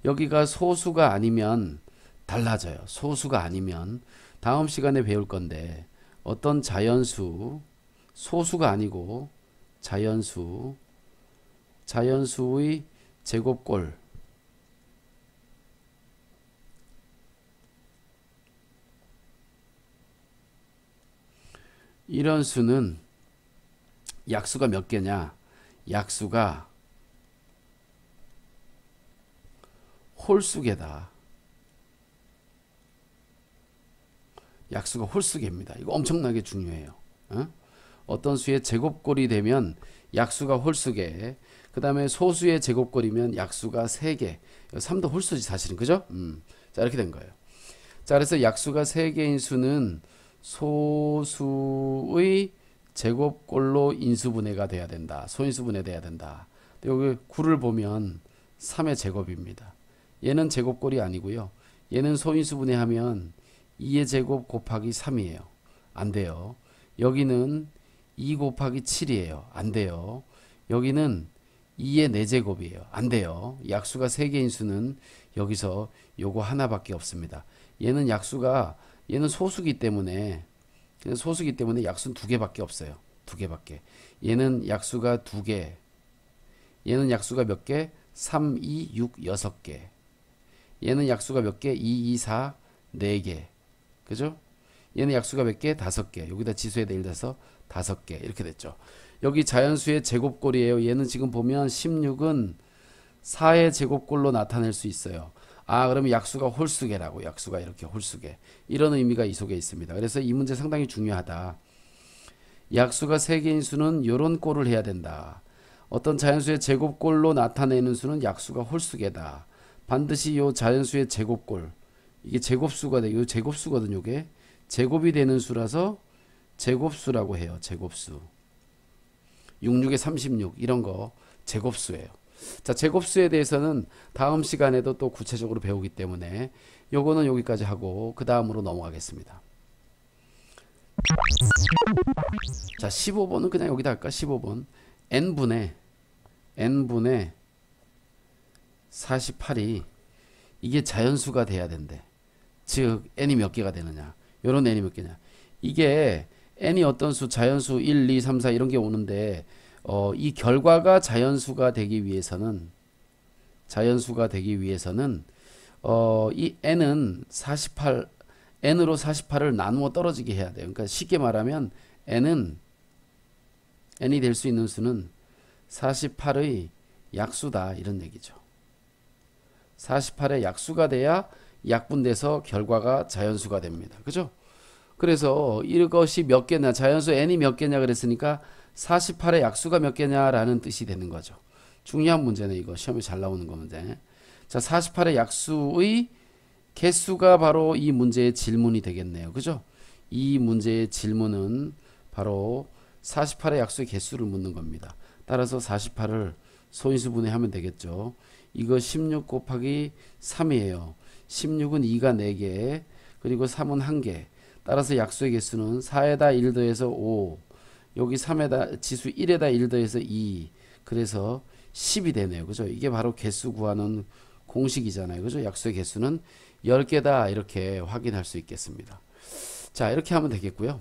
여기가 소수가 아니면 달라져요. 소수가 아니면 다음 시간에 배울 건데 어떤 자연수, 소수가 아니고 자연수의 제곱꼴 이런 수는 약수가 몇 개냐? 약수가 홀수계다. 약수가 홀수계입니다. 이거 엄청나게 중요해요. 어떤 수의 제곱꼴이 되면 약수가 홀수계. 그 다음에 소수의 제곱꼴이면 약수가 3개. 3도 홀수지 사실은. 그죠? 자, 이렇게 된 거예요. 자, 그래서 약수가 3개인 수는 소수의 제곱꼴로 인수분해가 돼야 된다. 소인수분해 돼야 된다. 여기 9를 보면 3의 제곱입니다. 얘는 제곱꼴이 아니고요. 얘는 소인수분해하면 2의 제곱 곱하기 3이에요. 안 돼요. 여기는 2 곱하기 7이에요. 안 돼요. 여기는 2의 4제곱이에요. 안 돼요. 약수가 3개인 수는 여기서 요거 하나밖에 없습니다. 얘는 소수기 때문에 약수는 2개밖에 없어요. 2개밖에. 얘는 약수가 2개. 얘는 약수가 몇 개? 3, 2, 6, 6개. 얘는 약수가 몇 개? 2, 2, 4, 4개. 그죠? 얘는 약수가 몇 개? 5개. 여기다 지수에 대일 돼서 5개. 이렇게 됐죠. 여기 자연수의 제곱꼴이에요. 얘는 지금 보면 16은 4의 제곱꼴로 나타낼 수 있어요. 아, 그러면 약수가 홀수계라고. 약수가 이렇게 홀수계. 이런 의미가 이 속에 있습니다. 그래서 이 문제 상당히 중요하다. 약수가 3개인 수는 이런 꼴을 해야 된다. 어떤 자연수의 제곱꼴로 나타내는 수는 약수가 홀수계다. 반드시 요 자연수의 제곱꼴, 이게 제곱수가 돼요. 제곱수거든요. 이게 제곱이 되는 수라서 제곱수라고 해요. 제곱수. 66에 36 이런 거 제곱수예요. 자, 제곱수에 대해서는 다음 시간에도 또 구체적으로 배우기 때문에 요거는 여기까지 하고 그 다음으로 넘어가겠습니다. 자, 15번은 그냥 여기다 할까? 15번 n분의 48이 이게 자연수가 돼야 된대. 즉 n이 몇 개가 되느냐, 요런 n이 몇 개냐. 이게 n이 어떤 수, 자연수 1, 2, 3, 4 이런 게 오는데 이 결과가 자연수가 되기 위해서는 이 n은 48 n으로 48을 나누어 떨어지게 해야 돼요. 그러니까 쉽게 말하면 n이 될 수 있는 수는 48의 약수다 이런 얘기죠. 48의 약수가 돼야 약분돼서 결과가 자연수가 됩니다. 그죠? 그래서 이것이 몇 개냐, 자연수 n이 몇 개냐 그랬으니까 48의 약수가 몇 개냐라는 뜻이 되는 거죠. 중요한 문제네 이거. 시험에 잘 나오는 거 문제. 자, 48의 약수의 개수가 바로 이 문제의 질문이 되겠네요. 그죠? 이 문제의 질문은 바로 48의 약수의 개수를 묻는 겁니다. 따라서 48을 소인수 분해하면 되겠죠. 이거 16 곱하기 3이에요. 16은 2가 4개, 그리고 3은 1개. 따라서 약수의 개수는 4에다 1 더해서 5, 여기 3에다 지수 1에다 1 더해서 2, 그래서 10이 되네요. 그죠? 이게 바로 개수 구하는 공식이잖아요. 그죠? 약수의 개수는 10개다 이렇게 확인할 수 있겠습니다. 자, 이렇게 하면 되겠고요.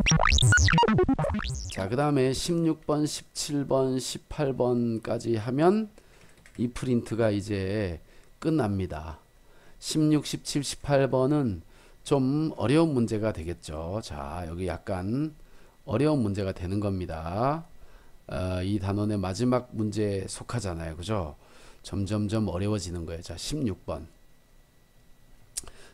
자, 그 다음에 16번, 17번, 18번까지 하면 이 프린트가 이제 끝납니다. 16, 17, 18번은 좀 어려운 문제가 되겠죠. 자, 여기 약간 어려운 문제가 되는 겁니다. 이 단원의 마지막 문제에 속하잖아요. 그죠? 점점점 어려워지는 거예요. 자, 16번.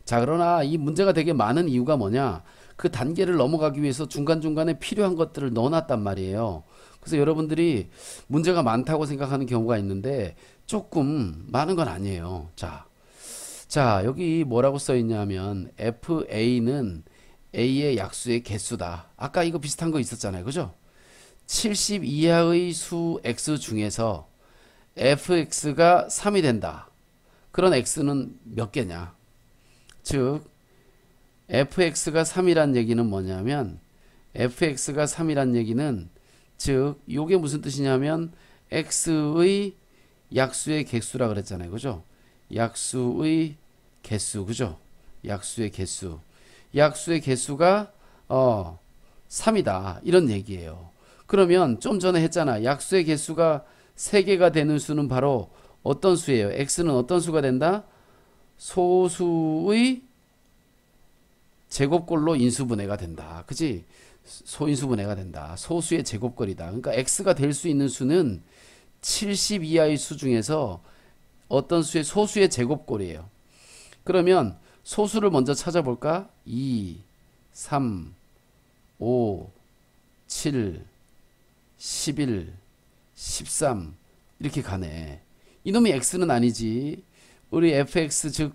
자, 그러나 이 문제가 되게 많은 이유가 뭐냐? 그 단계를 넘어가기 위해서 중간중간에 필요한 것들을 넣어놨단 말이에요. 그래서 여러분들이 문제가 많다고 생각하는 경우가 있는데 조금 많은 건 아니에요. 자, 여기 뭐라고 써 있냐면 FA는 A의 약수의 개수다. 아까 이거 비슷한 거 있었잖아요. 그죠? 70 이하의 수 X 중에서 fx가 3이 된다. 그런 x는 몇 개냐? 즉 fx가 3이란 얘기는 뭐냐면 fx가 3이란 얘기는 즉 요게 무슨 뜻이냐면 x의 약수의 개수라 그랬잖아요. 그죠? 약수의 개수. 그죠? 약수의 개수. 약수의 개수가 3이다. 이런 얘기예요. 그러면 좀 전에 했잖아. 약수의 개수가 3개가 되는 수는 바로 어떤 수예요? x는 어떤 수가 된다? 소수의 제곱꼴로 인수분해가 된다. 그치? 소인수분해가 된다. 소수의 제곱꼴이다. 그러니까 x가 될 수 있는 수는 70 이하의 수 중에서 어떤 수의 소수의 제곱꼴이에요. 그러면 소수를 먼저 찾아볼까? 2, 3, 5, 7, 11, 13 이렇게 가네. 이놈이 x는 아니지. 우리 fx 즉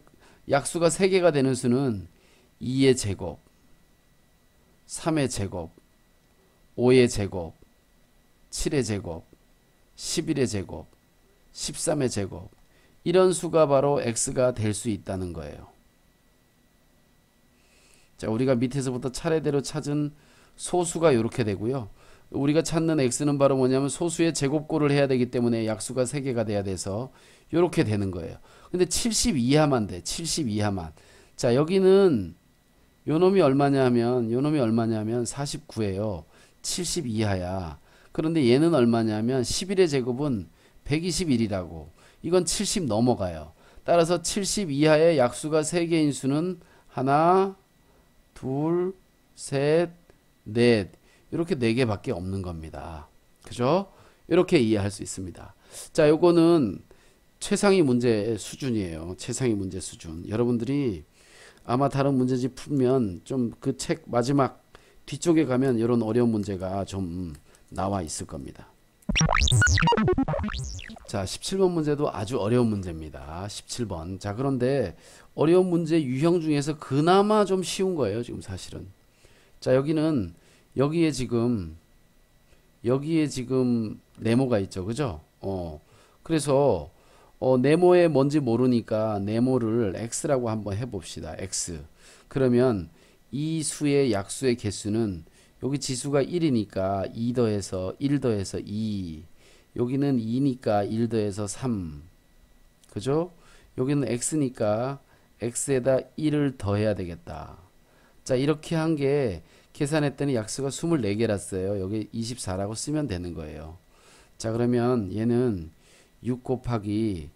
약수가 3개가 되는 수는 2의 제곱, 3의 제곱, 5의 제곱, 7의 제곱, 11의 제곱, 13의 제곱 이런 수가 바로 x가 될 수 있다는 거예요. 자, 우리가 밑에서부터 차례대로 찾은 소수가 이렇게 되고요. 우리가 찾는 x는 바로 뭐냐면 소수의 제곱꼴을 해야 되기 때문에 약수가 3개가 돼야 돼서 이렇게 되는 거예요. 근데 70 이하만 돼. 70 이하만. 자, 여기는 요놈이 얼마냐면 49예요. 70 이하야. 그런데 얘는 얼마냐면 11의 제곱은 121이라고. 이건 70 넘어가요. 따라서 70 이하의 약수가 3개인 수는 하나, 둘, 셋, 넷. 이렇게 네 개밖에 없는 겁니다. 그죠? 이렇게 이해할 수 있습니다. 자, 요거는 최상위 문제 수준이에요. 최상위 문제 수준. 여러분들이 아마 다른 문제집 풀면 좀 그 책 마지막 뒤쪽에 가면 이런 어려운 문제가 좀 나와 있을 겁니다. 자, 17번 문제도 아주 어려운 문제입니다. 17번. 자, 그런데 어려운 문제 유형 중에서 그나마 좀 쉬운 거예요, 지금 사실은. 자, 여기에 지금 네모가 있죠. 그죠? 그래서 네모에 뭔지 모르니까 네모를 x라고 한번 해봅시다. x. 그러면 이 수의 약수의 개수는 여기 지수가 1이니까 2 더해서 1 더해서 2. 여기는 2니까 1 더해서 3. 그죠? 여기는 x니까 x에다 1을 더해야 되겠다. 자, 이렇게 한 게 계산했더니 약수가 24개랐어요. 여기 24라고 쓰면 되는 거예요. 자, 그러면 얘는 6 곱하기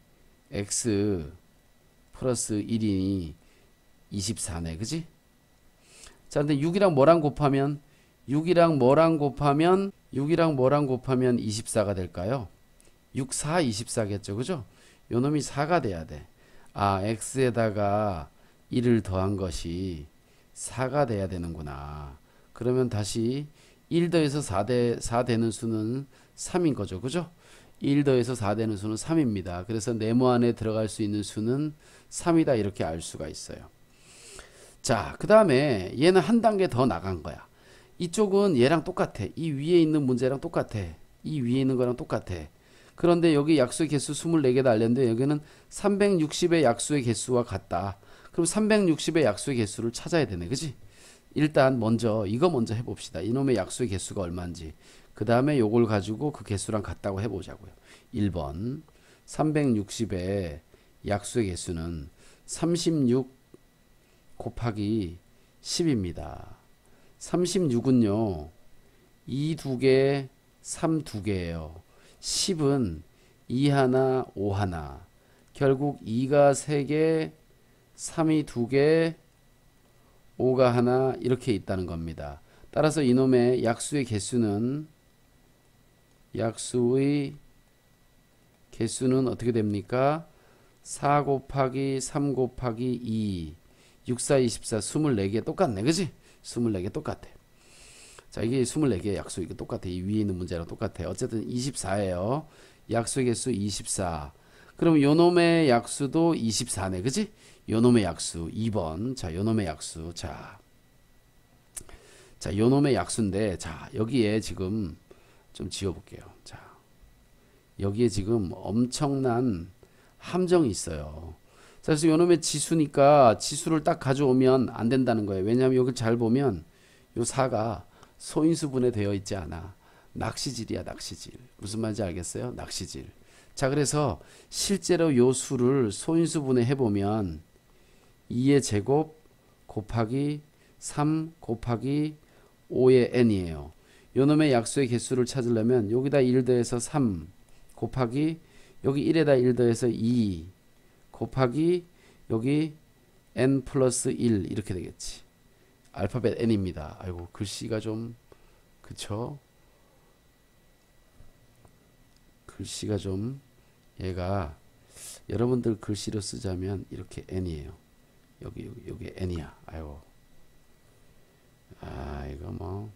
x 플러스 1이니 24네. 그지? 자, 근데 6이랑 뭐랑 곱하면 24가 될까요? 6, 4, 24겠죠. 그죠? 요 놈이 4가 돼야 돼. 아, x에다가 1을 더한 것이 4가 돼야 되는구나. 그러면 다시 1 더해서 4 되는 수는 3인 거죠. 그죠? 1 더해서 4 되는 수는 3입니다. 그래서 네모 안에 들어갈 수 있는 수는 3이다. 이렇게 알 수가 있어요. 자, 그 다음에 얘는 한 단계 더 나간 거야. 이쪽은 얘랑 똑같아. 이 위에 있는 문제랑 똑같아. 이 위에 있는 거랑 똑같아. 그런데 여기 약수의 개수 24개다 알렸는데 여기는 360의 약수의 개수와 같다. 그럼 360의 약수의 개수를 찾아야 되네. 그지? 일단 이거 먼저 해봅시다. 이놈의 약수의 개수가 얼마인지. 그 다음에 요걸 가지고 그 개수랑 같다고 해보자고요. 1번 360의 약수의 개수는 36 곱하기 10입니다. 36은요 2 2개 3 2개예요. 10은 2 하나 5 하나. 결국 2가 3개 3이 2개 5가 하나 이렇게 있다는 겁니다. 따라서 이놈의 약수의 개수는 어떻게 됩니까? 4 곱하기 3 곱하기 2 6, 4, 24 24개 똑같네. 그지? 24개 똑같아. 자, 이게 24개 약수 이게 똑같아. 이 위에 있는 문제랑 똑같아. 어쨌든 24예요. 약수의 개수 24. 그럼 요놈의 약수도 24네. 그지? 요놈의 약수 2번. 자, 요놈의 약수. 자, 요놈의 약수인데 자, 여기에 지금 좀 지워볼게요. 자, 여기에 지금 엄청난 함정이 있어요. 그래서 요놈의 지수니까 지수를 딱 가져오면 안 된다는 거예요. 왜냐하면 여기 잘 보면 요 4가 소인수분해 되어 있지 않아. 낚시질이야, 낚시질. 무슨 말인지 알겠어요? 낚시질. 자, 그래서 실제로 요 수를 소인수분해 해보면 2의 제곱 곱하기 3 곱하기 5의 n이에요. 요놈의 약수의 개수를 찾으려면 여기다 1 더해서 3 곱하기 여기 1에다 1 더해서 2 곱하기 여기 n 플러스 1 이렇게 되겠지. 알파벳 n입니다. 아이고 글씨가 좀 그쵸? 글씨가 좀 얘가 여러분들 글씨로 쓰자면 이렇게 n이에요. 여기 n이야. 아이고 이거 뭐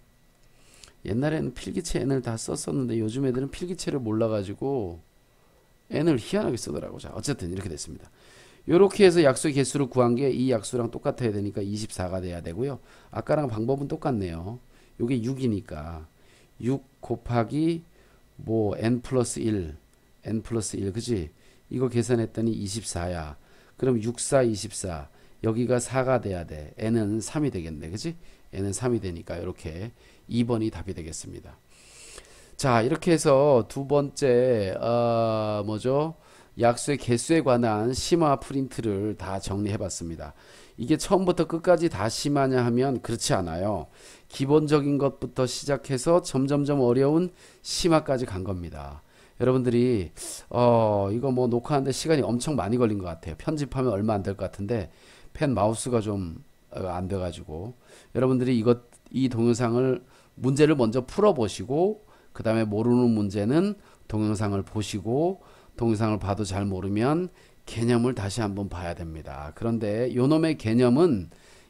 옛날에는 필기체 n을 다 썼었는데 요즘 애들은 필기체를 몰라가지고 n을 희한하게 쓰더라고. 자, 어쨌든 이렇게 됐습니다. 요렇게 해서 약수의 개수를 구한 게 이 약수랑 똑같아야 되니까 24가 돼야 되고요. 아까랑 방법은 똑같네요. 요게 6이니까 6 곱하기 뭐 n 플러스 1 그지? 이거 계산했더니 24야. 그럼 6, 4, 24 여기가 4가 돼야 돼. n은 3이 되겠네. 그지? n은 3이 되니까 이렇게 2번이 답이 되겠습니다. 자, 이렇게 해서 두 번째 뭐죠? 약수의 개수에 관한 심화 프린트를 다 정리해 봤습니다. 이게 처음부터 끝까지 다 심하냐 하면 그렇지 않아요. 기본적인 것부터 시작해서 점점점 어려운 심화까지 간 겁니다. 여러분들이 이거 뭐 녹화하는데 시간이 엄청 많이 걸린 것 같아요. 편집하면 얼마 안 될 것 같은데 펜 마우스가 좀 안 돼가지고 여러분들이 이것 이 동영상을 문제를 먼저 풀어 보시고 그 다음에 모르는 문제는 동영상을 보시고 동영상을 봐도 잘 모르면 개념을 다시 한번 봐야 됩니다. 그런데 요놈의 개념은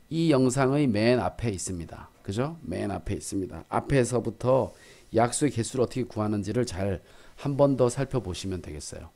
이 영상의 맨 앞에 있습니다. 그죠? 맨 앞에 있습니다. 앞에서부터 약수의 개수를 어떻게 구하는지를 잘 한 번 더 살펴보시면 되겠어요.